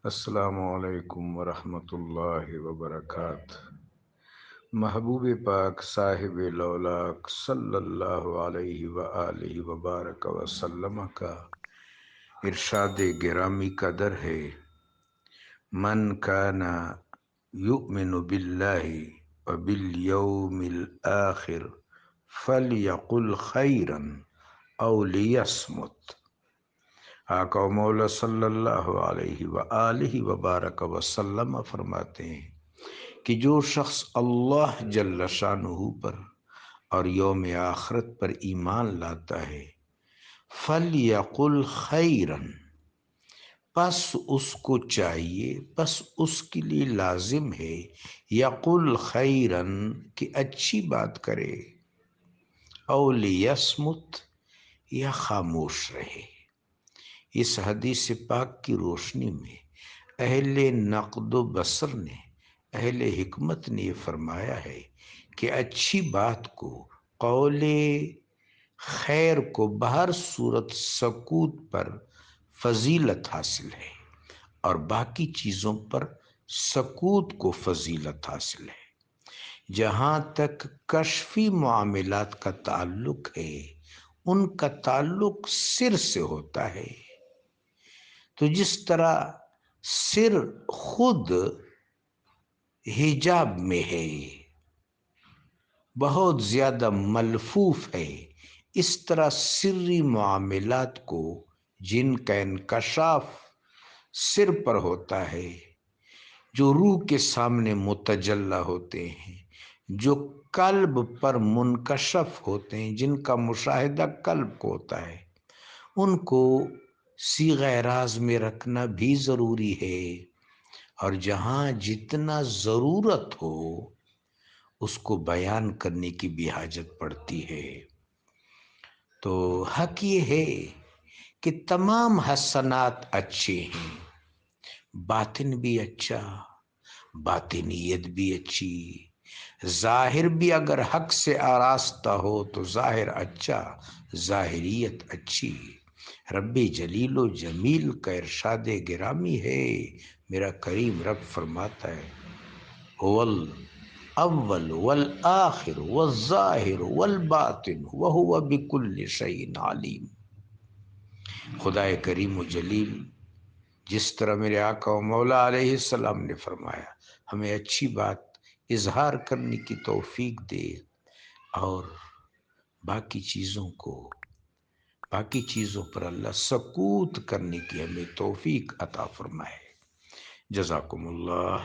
السلام علیکم ورحمۃ اللہ وبرکاتہ۔ محبوب پاک صاحب لولاک صلی اللہ علیہ وآلہ وبارک وسلم کا ارشاد گرامی قدر ہے، من کان یؤمن باللہ وبالیوم الآخر فلیقل خیرا او لیصمت۔ آقا و مولا صلی اللہ علیہ وآلہ وبارک وسلم فرماتے ہیں کہ جو شخص اللہ جل شانہ پر اور یوم آخرت پر ایمان لاتا ہے، فَلْيَقُلْ خَيْرًا، پس اس کو چاہیے، پس اس کے لیے لازم ہے، یقل خیرن، کہ اچھی بات کرے، او لیصمت، یا خاموش رہے۔ اس حدیث پاک کی روشنی میں اہل نقد و بصر نے، اہل حکمت نے یہ فرمایا ہے کہ اچھی بات کو، قول خیر کو بہر صورت سکوت پر فضیلت حاصل ہے، اور باقی چیزوں پر سکوت کو فضیلت حاصل ہے۔ جہاں تک کشفی معاملات کا تعلق ہے، ان کا تعلق سر سے ہوتا ہے۔ تو جس طرح سر خود حجاب میں ہے، بہت زیادہ ملفوف ہے، اس طرح سری معاملات کو جن کا انکشاف سر پر ہوتا ہے، جو روح کے سامنے متجلی ہوتے ہیں، جو قلب پر منکشف ہوتے ہیں، جن کا مشاہدہ قلب کو ہوتا ہے، ان کو صیغہ راز میں رکھنا بھی ضروری ہے، اور جہاں جتنا ضرورت ہو اس کو بیان کرنے کی بھی حاجت پڑتی ہے۔ تو حق یہ ہے کہ تمام حسنات اچھے ہیں، باطن بھی اچھا، باطنیت بھی اچھی، ظاہر بھی اگر حق سے آراستہ ہو تو ظاہر اچھا، ظاہریت اچھی۔ رب جلیل و جمیل کا ارشاد گرامی ہے، میرا کریم رب فرماتا ہے، هو الاول والآخر والظاہر والباطن وهو بكل شيء علیم۔ خدا کریم و جلیل جس طرح میرے آقا و مولا علیہ السلام نے فرمایا، ہمیں اچھی بات اظہار کرنے کی توفیق دے، اور باقی چیزوں پر اللہ سکوت کرنے کی ہمیں توفیق عطا فرمائے۔ جزاکم اللہ۔